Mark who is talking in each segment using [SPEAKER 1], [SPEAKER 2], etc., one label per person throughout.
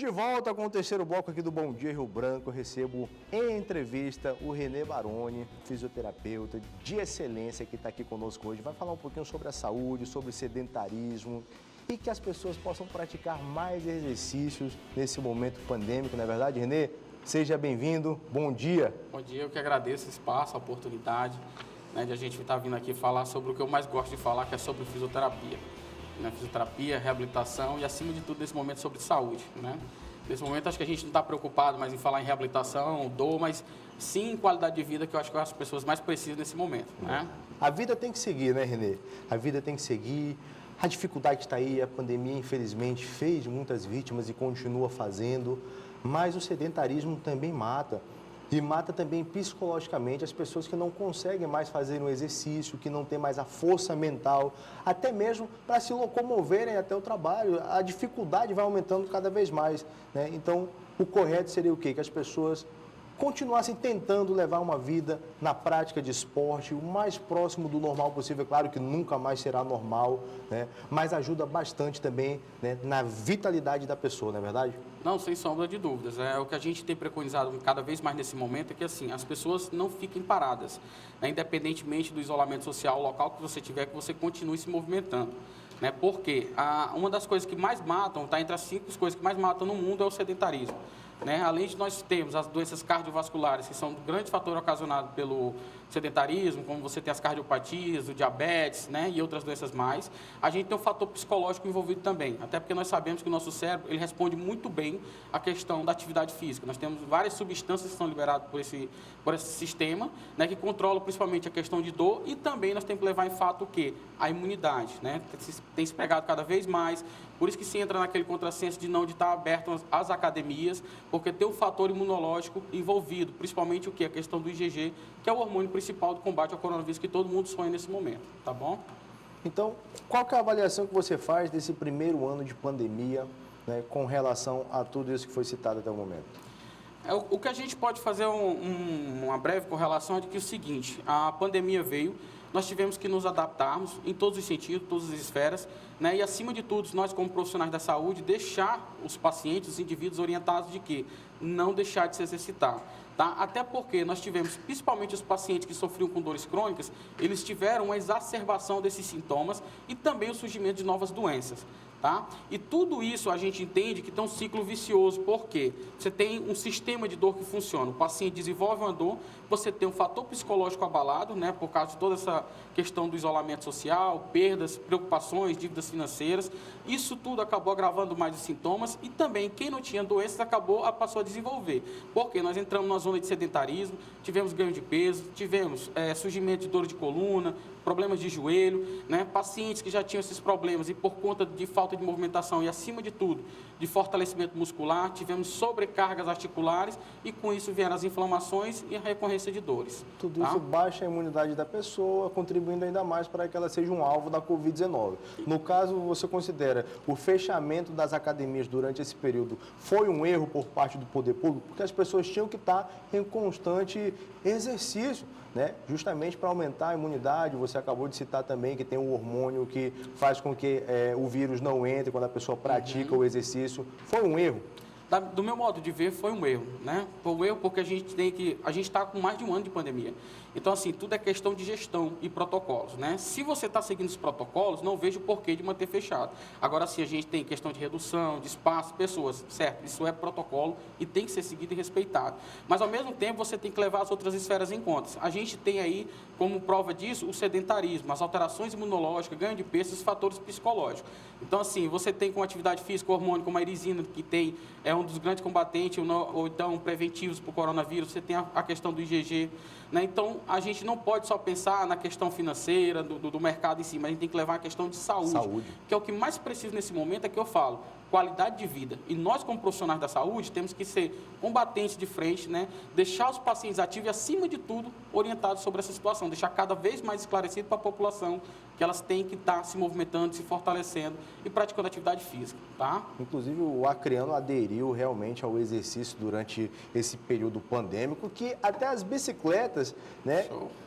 [SPEAKER 1] De volta com o terceiro bloco aqui do Bom Dia Rio Branco, eu recebo em entrevista o Renê Baroni, fisioterapeuta de excelência que está aqui conosco hoje. Vai falar um pouquinho sobre a saúde, sobre sedentarismo e que as pessoas possam praticar mais exercícios nesse momento pandêmico, não é verdade, Renê? Seja bem-vindo, bom dia.
[SPEAKER 2] Bom dia, eu que agradeço o espaço, a oportunidade, de a gente estar vindo aqui falar sobre o que eu mais gosto de falar, que é sobre fisioterapia. Fisioterapia, reabilitação e, acima de tudo, nesse momento, sobre saúde. Nesse momento, acho que a gente não está preocupado mais em falar em reabilitação, dor, mas sim em qualidade de vida, que eu acho que as pessoas mais precisam nesse momento.
[SPEAKER 1] A vida tem que seguir, né, Renê? A vida tem que seguir. A dificuldade está aí, a pandemia, infelizmente, fez muitas vítimas e continua fazendo, mas o sedentarismo também mata. E mata também psicologicamente as pessoas que não conseguem mais fazer um exercício, que não têm mais a força mental, até mesmo para se locomoverem até o trabalho. A dificuldade vai aumentando cada vez mais, né? Então, o correto seria o quê? Que as pessoas continuassem tentando levar uma vida na prática de esporte, o mais próximo do normal possível. Claro que nunca mais será normal, né? Mas ajuda bastante também, né, na vitalidade da pessoa, não é verdade?
[SPEAKER 2] Não, sem sombra de dúvidas. O que a gente tem preconizado cada vez mais nesse momento é que assim, as pessoas não fiquem paradas, independentemente do isolamento social local que você tiver, que você continue se movimentando. Porque uma das coisas que mais matam, está entre as 5 coisas que mais matam no mundo, é o sedentarismo. Além de nós termos as doenças cardiovasculares, que são um grande fator ocasionado pelo sedentarismo, como você tem as cardiopatias, o diabetes, e outras doenças mais, a gente tem um fator psicológico envolvido também, até porque nós sabemos que o nosso cérebro ele responde muito bem à questão da atividade física. Nós temos várias substâncias que são liberadas por esse sistema, que controlam principalmente a questão de dor, e também nós temos que levar em fato o quê? A imunidade, tem se pegado cada vez mais, por isso que se entra naquele contrassenso de não estar aberto às academias, porque tem um fator imunológico envolvido, principalmente o quê? A questão do IgG, que é o hormônio principal do combate ao coronavírus que todo mundo sonha nesse momento, tá bom?
[SPEAKER 1] Então, qual que é a avaliação que você faz desse primeiro ano de pandemia, com relação a tudo isso que foi citado até o momento?
[SPEAKER 2] O que a gente pode fazer uma breve correlação é de que é o seguinte, a pandemia veio, nós tivemos que nos adaptarmos em todos os sentidos, todas as esferas, e acima de tudo, nós como profissionais da saúde, deixar os pacientes, os indivíduos orientados de que não deixar de se exercitar. Até porque nós tivemos, principalmente os pacientes que sofriam com dores crônicas, eles tiveram uma exacerbação desses sintomas e também o surgimento de novas doenças. E tudo isso a gente entende que tem um ciclo vicioso, porque você tem um sistema de dor que funciona, o paciente desenvolve uma dor, você tem um fator psicológico abalado, por causa de toda essa questão do isolamento social, perdas, preocupações, dívidas financeiras, isso tudo acabou agravando mais os sintomas e também quem não tinha doenças passou a desenvolver, porque nós entramos numa zona de sedentarismo, tivemos ganho de peso, tivemos surgimento de dor de coluna, problemas de joelho, pacientes que já tinham esses problemas e por conta de falta de movimentação e, acima de tudo, de fortalecimento muscular, tivemos sobrecargas articulares e, com isso, vieram as inflamações e a recorrência de dores.
[SPEAKER 1] Tudo isso baixa a imunidade da pessoa, contribuindo ainda mais para que ela seja um alvo da Covid-19. No caso, você considera o fechamento das academias durante esse período foi um erro por parte do poder público? Porque as pessoas tinham que estar em constante exercício, justamente para aumentar a imunidade. Você acabou de citar também que tem um hormônio que faz com que o vírus não entre quando a pessoa pratica o exercício. Foi um erro?
[SPEAKER 2] Do meu modo de ver, foi um erro, Foi um erro porque a gente está com mais de um ano de pandemia. Então, assim, tudo é questão de gestão e protocolos, Se você está seguindo os protocolos, não vejo o porquê de manter fechado. Agora, sim, a gente tem questão de redução, de espaço, pessoas, certo? Isso é protocolo e tem que ser seguido e respeitado. Mas, ao mesmo tempo, você tem que levar as outras esferas em conta. A gente tem aí, como prova disso, o sedentarismo, as alterações imunológicas, ganho de peso, esses fatores psicológicos. Então, assim, você tem com atividade física, hormônio como a irisina, que é um dos grandes combatentes, ou então preventivos para o coronavírus, você tem a questão do IgG, Então, a gente não pode só pensar na questão financeira, do mercado em si, mas a gente tem que levar a questão de saúde, que é o que mais precisa nesse momento, é que eu falo, qualidade de vida. E nós, como profissionais da saúde, temos que ser combatentes de frente, deixar os pacientes ativos e, acima de tudo, orientados sobre essa situação, deixar cada vez mais esclarecido para a população que elas têm que estar se movimentando, se fortalecendo e praticando atividade física,
[SPEAKER 1] Inclusive, o acreano aderiu realmente ao exercício durante esse período pandêmico, que até as bicicletas,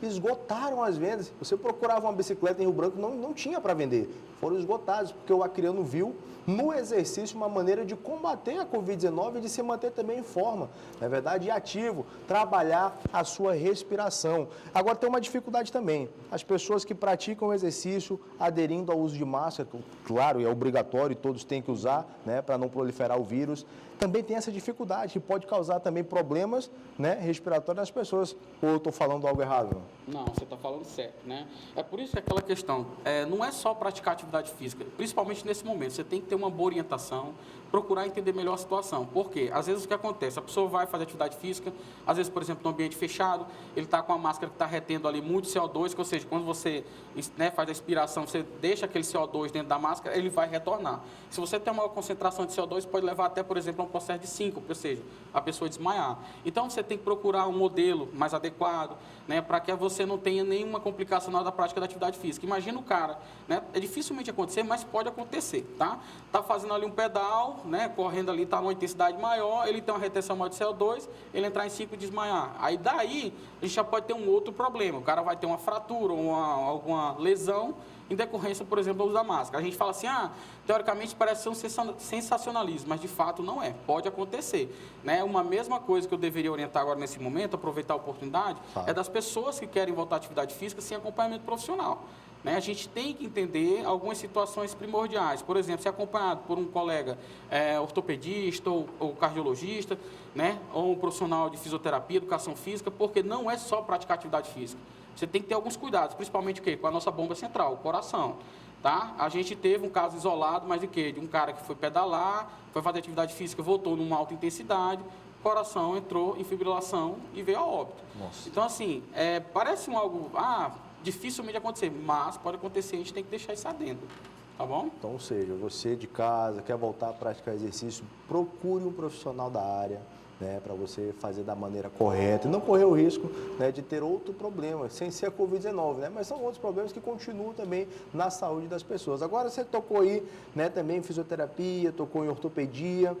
[SPEAKER 1] esgotaram as vendas. Você procurava uma bicicleta em Rio Branco, não tinha para vender. Foram esgotados, porque o acreano viu no exercício exercício uma maneira de combater a Covid-19 e de se manter também em forma, na verdade, e ativo, trabalhar a sua respiração. Agora, tem uma dificuldade também. As pessoas que praticam o exercício aderindo ao uso de máscara, claro, é obrigatório, todos têm que usar, né, para não proliferar o vírus, também tem essa dificuldade, que pode causar também problemas, né, respiratórios nas pessoas. Ou eu estou falando algo errado?
[SPEAKER 2] Não, você está falando certo, né? É por isso que aquela questão, não é só praticar atividade física, principalmente nesse momento, você tem que ter uma boa orientação, procurar entender melhor a situação. Por quê? Às vezes o que acontece, a pessoa vai fazer atividade física, às vezes, por exemplo, no ambiente fechado, ele está com a máscara que está retendo ali muito CO2, ou seja, quando você, né, faz a expiração, você deixa aquele CO2 dentro da máscara, ele vai retornar. Se você tem uma concentração de CO2, pode levar até, por exemplo, a um processo de síncope, ou seja, a pessoa desmaiar. Então, você tem que procurar um modelo mais adequado, né, para que você não tenha nenhuma complicação na hora da prática da atividade física. Imagina o cara, né, é dificilmente acontecer, mas pode acontecer, tá? Tá fazendo ali um pedal, né, correndo ali, está numa intensidade maior, ele tem uma retenção maior de CO2, ele entrar em ciclo e desmaiar. Aí daí, a gente já pode ter um outro problema. O cara vai ter uma fratura, alguma lesão, em decorrência, por exemplo, do uso da máscara. A gente fala assim, teoricamente parece ser um sensacionalismo, mas de fato não é. Pode acontecer, né? Uma mesma coisa que eu deveria orientar agora nesse momento, aproveitar a oportunidade, é das pessoas que querem voltar à atividade física sem acompanhamento profissional. Né? A gente tem que entender algumas situações primordiais. Por exemplo, ser acompanhado por um colega ortopedista ou cardiologista, né? Ou um profissional de fisioterapia, educação física, porque não é só praticar atividade física. Você tem que ter alguns cuidados, principalmente o quê? Com a nossa bomba central, o coração. Tá? A gente teve um caso isolado, mas de quê? De um cara que foi pedalar, foi fazer atividade física, voltou numa alta intensidade, o coração entrou em fibrilação e veio a óbito.
[SPEAKER 1] Nossa.
[SPEAKER 2] Então, assim, parece algo dificilmente acontecer, mas pode acontecer, a gente tem que deixar isso adentro. Tá bom?
[SPEAKER 1] Então, ou seja, você de casa, quer voltar a praticar exercício, procure um profissional da área, né, para você fazer da maneira correta e não correr o risco, né, de ter outro problema, sem ser a Covid-19, né, mas são outros problemas que continuam também na saúde das pessoas. Agora, você tocou aí, né, também em fisioterapia, tocou em ortopedia.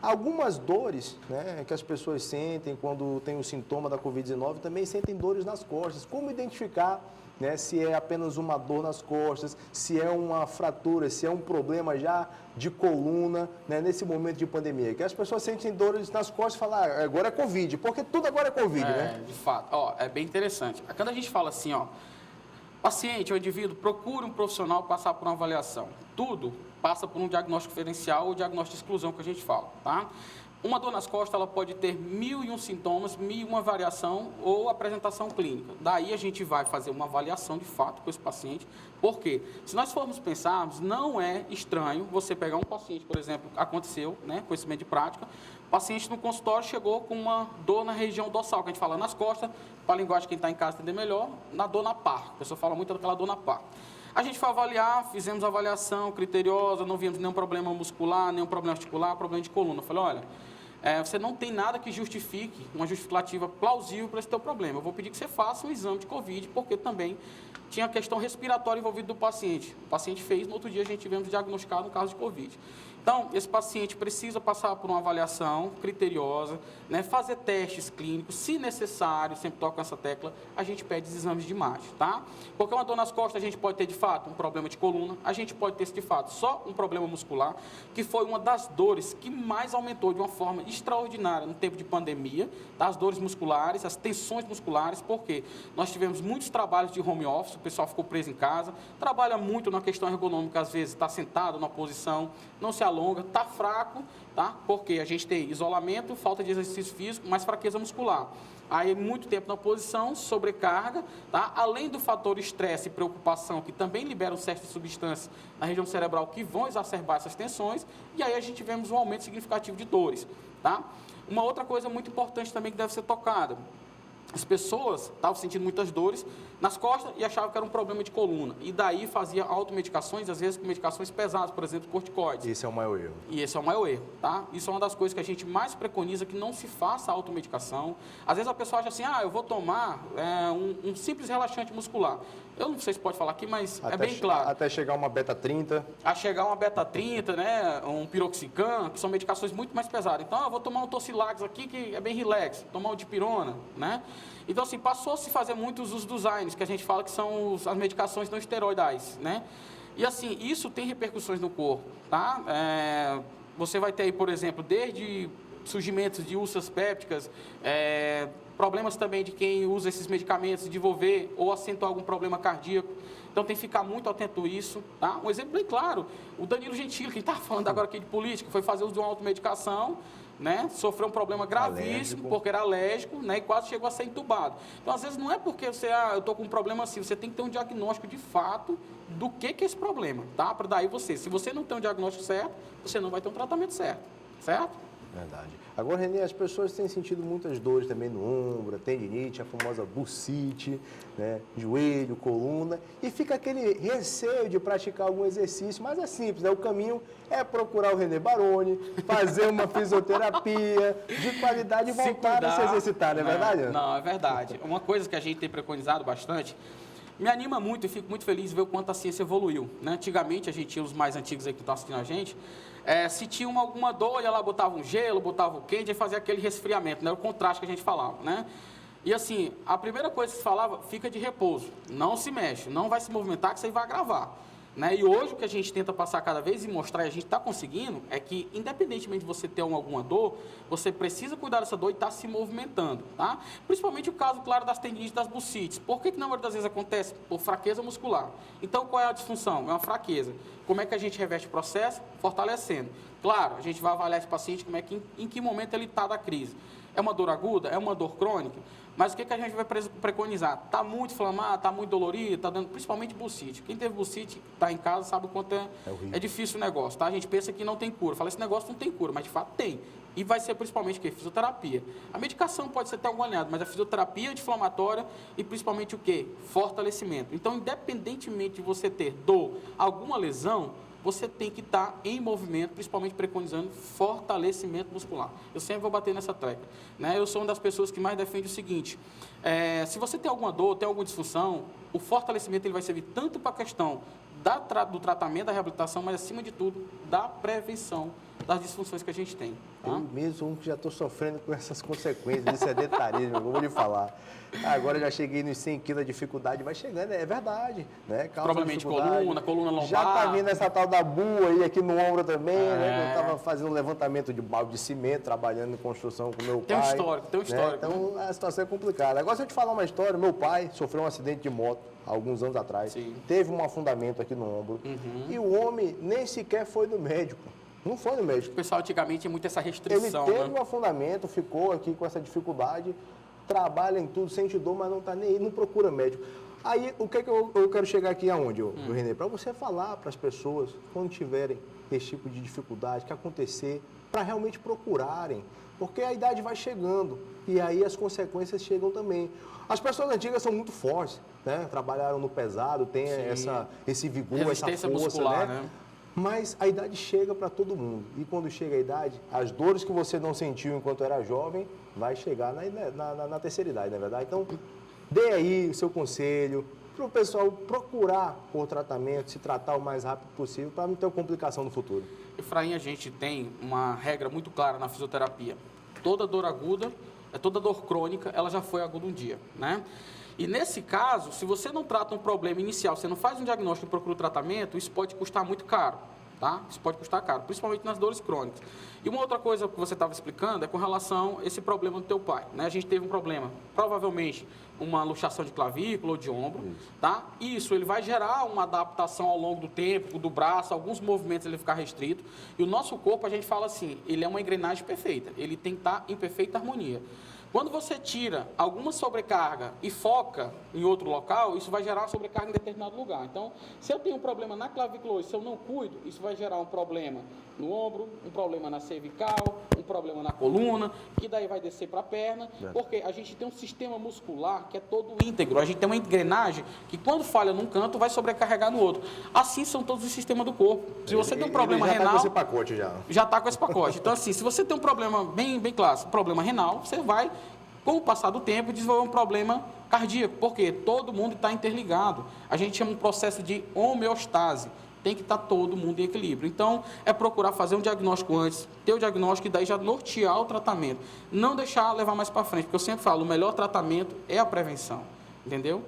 [SPEAKER 1] Algumas dores, né, que as pessoas sentem quando tem o sintoma da Covid-19 também sentem dores nas costas. Como identificar, né, se é apenas uma dor nas costas, se é uma fratura, se é um problema já de coluna, né, nesse momento de pandemia? Que as pessoas sentem dores nas costas e falam, agora é Covid, porque tudo agora é Covid, né?
[SPEAKER 2] De fato. É bem interessante. Quando a gente fala assim, paciente ou indivíduo, procure um profissional passar por uma avaliação. Tudo passa por um diagnóstico diferencial ou diagnóstico de exclusão que a gente fala, tá? Uma dor nas costas, ela pode ter 1001 sintomas, 1001 variação ou apresentação clínica. Daí a gente vai fazer uma avaliação de fato com esse paciente. Por quê? Se nós formos pensarmos, não é estranho você pegar um paciente, por exemplo, aconteceu, né, conhecimento de prática, o paciente no consultório chegou com uma dor na região dorsal, que a gente fala nas costas, para a linguagem quem está em casa entender melhor, na dor na par. A pessoa fala muito daquela dor na par. A gente foi avaliar, fizemos avaliação criteriosa, não vimos nenhum problema muscular, nenhum problema articular, problema de coluna. Eu falei, olha, você não tem nada que justifique, uma justificativa plausível para esse teu problema. Eu vou pedir que você faça um exame de Covid, porque também tinha a questão respiratória envolvida do paciente. O paciente fez, no outro dia a gente tivemos diagnosticado um caso de Covid. Então, esse paciente precisa passar por uma avaliação criteriosa, né, fazer testes clínicos, se necessário, sempre toco essa tecla, a gente pede os exames de imagem, tá? Porque uma dor nas costas a gente pode ter, de fato, um problema de coluna, a gente pode ter, de fato, só um problema muscular, que foi uma das dores que mais aumentou de uma forma extraordinária no tempo de pandemia, tá? As dores musculares, as tensões musculares, porque nós tivemos muitos trabalhos de home office, o pessoal ficou preso em casa, trabalha muito na questão ergonômica, às vezes está sentado numa posição, não se alonga, está fraco, tá? Porque a gente tem isolamento, falta de exercício físico, mais fraqueza muscular. Aí, muito tempo na posição, sobrecarga, tá? Além do fator estresse e preocupação, que também liberam certas substâncias na região cerebral que vão exacerbar essas tensões, e aí a gente vemos um aumento significativo de dores, tá? Uma outra coisa muito importante também que deve ser tocada. As pessoas estavam sentindo muitas dores nas costas e achavam que era um problema de coluna. E daí fazia automedicações, às vezes com medicações pesadas, por exemplo, corticoides.
[SPEAKER 1] Esse é o maior erro.
[SPEAKER 2] E esse é o maior erro, tá? Isso é uma das coisas que a gente mais preconiza, que não se faça automedicação. Às vezes a pessoa acha assim, eu vou tomar um simples relaxante muscular. Eu não sei se pode falar aqui, mas é bem claro.
[SPEAKER 1] Até chegar uma beta-30.
[SPEAKER 2] A chegar uma beta-30, né, um piroxicam, que são medicações muito mais pesadas. Então, eu vou tomar um Tocilax aqui, que é bem relax, tomar um dipirona, né? Então, assim, passou a se fazer muitos usos dos AINES, que a gente fala que são as medicações não esteroidais, né? E, assim, isso tem repercussões no corpo, tá? você vai ter aí, por exemplo, desde surgimentos de úlceras pépticas, problemas também de quem usa esses medicamentos, desenvolver ou acentuar algum problema cardíaco. Então, tem que ficar muito atento a isso, tá? Um exemplo bem claro, o Danilo Gentili, que está falando agora aqui de política, foi fazer uso de uma automedicação, né? Sofreu um problema gravíssimo, porque era alérgico, né? E quase chegou a ser entubado. Então, às vezes, não é porque você, eu estou com um problema assim, você tem que ter um diagnóstico de fato do que é esse problema, tá? Para daí se você não tem um diagnóstico certo, você não vai ter um tratamento certo, certo?
[SPEAKER 1] Verdade. Agora, Renê, as pessoas têm sentido muitas dores também no ombro, a tendinite, a famosa bursite, né? Joelho, coluna, e fica aquele receio de praticar algum exercício, mas é simples, né? O caminho é procurar o Renê Baroni, fazer uma fisioterapia de qualidade e voltar a se exercitar, não é verdade?
[SPEAKER 2] Não, é verdade. Uma coisa que a gente tem preconizado bastante, me anima muito e fico muito feliz de ver o quanto a ciência evoluiu, né? Antigamente, a gente tinha os mais antigos aí que estão assistindo a gente, se tinha alguma dor, ia lá, botava um gelo, botava o quente, e fazia aquele resfriamento, né? O contraste que a gente falava, né? E assim, a primeira coisa que se falava, fica de repouso, não se mexe, não vai se movimentar que isso aí vai agravar. Né? E hoje o que a gente tenta passar cada vez e mostrar, e a gente está conseguindo, é que independentemente de você ter alguma dor, você precisa cuidar dessa dor e estar se movimentando, tá? Principalmente o caso, claro, das tendinites e das bursites. Por que na maioria das vezes acontece? Por fraqueza muscular. Então, qual é a disfunção? É uma fraqueza. Como é que a gente reverte o processo? Fortalecendo. Claro, a gente vai avaliar esse paciente, em que momento ele está da crise. É uma dor aguda? É uma dor crônica? Mas o que a gente vai preconizar? Está muito inflamado, está muito dolorido, está dando principalmente bursite. Quem teve bursite, está em casa, sabe o quanto é difícil o negócio, tá? A gente pensa que não tem cura. Fala, esse negócio não tem cura, mas de fato tem. E vai ser principalmente o quê? Fisioterapia. A medicação pode ser até algum alinhado, mas a fisioterapia anti-inflamatória e principalmente o quê? Fortalecimento. Então, independentemente de você ter dor, alguma lesão, você tem que estar em movimento, principalmente preconizando fortalecimento muscular. Eu sempre vou bater nessa tecla, né? Eu sou uma das pessoas que mais defende o seguinte, se você tem alguma dor, tem alguma disfunção, o fortalecimento ele vai servir tanto para a questão do tratamento, da reabilitação, mas acima de tudo, da prevenção das disfunções que a gente tem. Tá?
[SPEAKER 1] Eu mesmo que já estou sofrendo com essas consequências de sedentarismo, eu vou lhe falar. Agora já cheguei nos 100 quilos, a dificuldade vai chegando, é verdade. Né?
[SPEAKER 2] Problema de coluna lombar.
[SPEAKER 1] Já está vindo essa tal da bua aí aqui no ombro também, né? Eu estava fazendo levantamento de balde de cimento, trabalhando em construção com meu pai.
[SPEAKER 2] Tem um histórico.
[SPEAKER 1] Né? Então a situação é complicada. Agora, se eu te falar uma história, meu pai sofreu um acidente de moto há alguns anos atrás.
[SPEAKER 2] Sim.
[SPEAKER 1] Teve um afundamento aqui no ombro. E o homem nem sequer foi no médico. Não foi no médico.
[SPEAKER 2] O pessoal antigamente tinha muito essa restrição.
[SPEAKER 1] Ele teve um afundamento, ficou aqui com essa dificuldade, trabalha em tudo, sente dor, mas não está nem aí, não procura médico. Aí, o que é que eu quero chegar aqui aonde, Renê? Para você falar para as pessoas, quando tiverem esse tipo de dificuldade, que acontecer, para realmente procurarem. Porque a idade vai chegando e aí as consequências chegam também. As pessoas antigas são muito fortes, né? Trabalharam no pesado, tem esse vigor, essa força,
[SPEAKER 2] muscular, né?
[SPEAKER 1] Mas a idade chega para todo mundo. E quando chega a idade, as dores que você não sentiu enquanto era jovem, vai chegar na terceira idade, não é verdade? Então, dê aí o seu conselho para o pessoal procurar o tratamento, se tratar o mais rápido possível para não ter complicação no futuro.
[SPEAKER 2] Efraim, a gente tem uma regra muito clara na fisioterapia. Toda dor aguda, toda dor crônica, ela já foi aguda um dia, né? E nesse caso, se você não trata um problema inicial, você não faz um diagnóstico e procura o tratamento, isso pode custar muito caro, tá? Isso pode custar caro, principalmente nas dores crônicas. E uma outra coisa que você estava explicando é com relação a esse problema do teu pai, né? A gente teve um problema, provavelmente uma luxação de clavícula ou de ombro, tá? Isso, ele vai gerar uma adaptação ao longo do tempo, do braço, alguns movimentos ele ficar restrito. E o nosso corpo, a gente fala assim, ele é uma engrenagem perfeita, ele tem que estar em perfeita harmonia. Quando você tira alguma sobrecarga e foca em outro local, isso vai gerar uma sobrecarga em determinado lugar. Então, se eu tenho um problema na clavícula hoje, se eu não cuido, isso vai gerar um problema no ombro, um problema na cervical, um problema na coluna, que daí vai descer para a perna, porque a gente tem um sistema muscular que é todo íntegro. A gente tem uma engrenagem que quando falha num canto, vai sobrecarregar no outro. Assim são todos os sistemas do corpo. Se você tem um problema renal...
[SPEAKER 1] Já está com esse pacote já.
[SPEAKER 2] Já está com esse pacote. Então, assim, se você tem um problema bem clássico, problema renal, você vai... Com o passar do tempo, desenvolver um problema cardíaco, porque todo mundo está interligado. A gente chama um processo de homeostase. Tem que estar todo mundo em equilíbrio. Então, é procurar fazer um diagnóstico antes, ter o diagnóstico e daí já nortear o tratamento. Não deixar levar mais para frente, porque eu sempre falo, o melhor tratamento é a prevenção. Entendeu?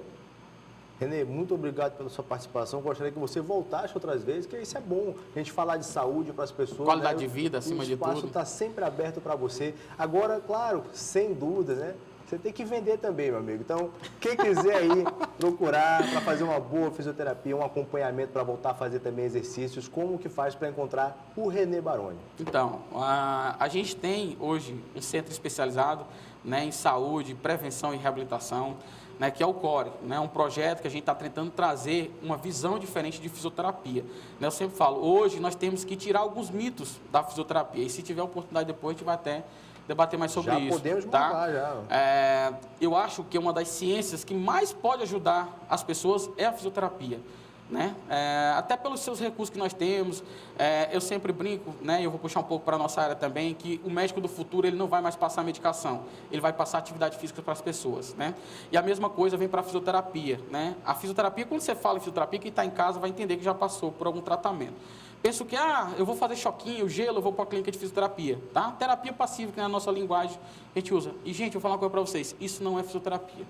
[SPEAKER 1] Renê, muito obrigado pela sua participação. Gostaria que você voltasse outras vezes, que isso é bom. A gente falar de saúde para as pessoas.
[SPEAKER 2] Qualidade de vida, acima de tudo.
[SPEAKER 1] O espaço está sempre aberto para você. Agora, claro, sem dúvidas, né? Você tem que vender também, meu amigo. Então, quem quiser aí procurar para fazer uma boa fisioterapia, um acompanhamento para voltar a fazer também exercícios, como que faz para encontrar o Renê Baroni?
[SPEAKER 2] Então, a gente tem hoje um centro especializado, né, em saúde, prevenção e reabilitação, né, que é o CORE, né, um projeto que a gente está tentando trazer uma visão diferente de fisioterapia. Né, eu sempre falo, hoje nós temos que tirar alguns mitos da fisioterapia, e se tiver oportunidade depois, a gente vai até debater mais sobre isso.
[SPEAKER 1] Já podemos
[SPEAKER 2] tá?
[SPEAKER 1] montar, já.
[SPEAKER 2] Eu acho que uma das ciências que mais pode ajudar as pessoas é a fisioterapia. Né? Até pelos seus recursos que nós temos, eu sempre brinco, né? Eu vou puxar um pouco para a nossa área também, que o médico do futuro ele não vai mais passar medicação, ele vai passar atividade física para as pessoas. Né? E a mesma coisa vem para a fisioterapia. Né? A fisioterapia, quando você fala em fisioterapia, quem está em casa vai entender que já passou por algum tratamento. Penso que, eu vou fazer choquinho, gelo, eu vou para a clínica de fisioterapia. Tá? Terapia passiva, que é a nossa linguagem, a gente usa. E, gente, eu vou falar uma coisa para vocês, isso não é fisioterapia.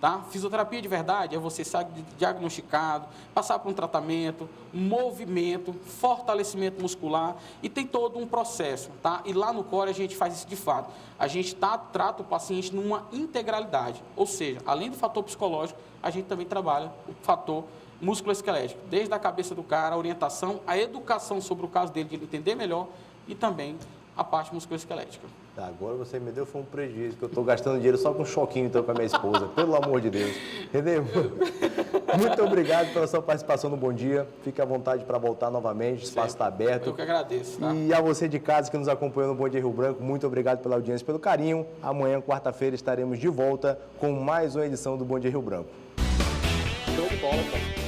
[SPEAKER 2] Tá? Fisioterapia de verdade é você ser diagnosticado, passar por um tratamento, movimento, fortalecimento muscular e tem todo um processo. Tá? E lá no CORE a gente faz isso de fato. A gente trata o paciente numa integralidade, ou seja, além do fator psicológico, a gente também trabalha o fator musculoesquelético, desde a cabeça do cara, a orientação, a educação sobre o caso dele, de ele entender melhor e também a parte musculoesquelética.
[SPEAKER 1] Agora você me deu foi um prejuízo, que eu estou gastando dinheiro só com um choquinho então com a minha esposa, pelo amor de Deus. Renê, muito obrigado pela sua participação no Bom Dia. Fique à vontade para voltar novamente, o espaço está aberto.
[SPEAKER 2] Eu que agradeço. Tá?
[SPEAKER 1] E a você de casa que nos acompanhou no Bom Dia Rio Branco, muito obrigado pela audiência, pelo carinho. Amanhã, quarta-feira, estaremos de volta com mais uma edição do Bom Dia Rio Branco.
[SPEAKER 2] Show de bola, cara.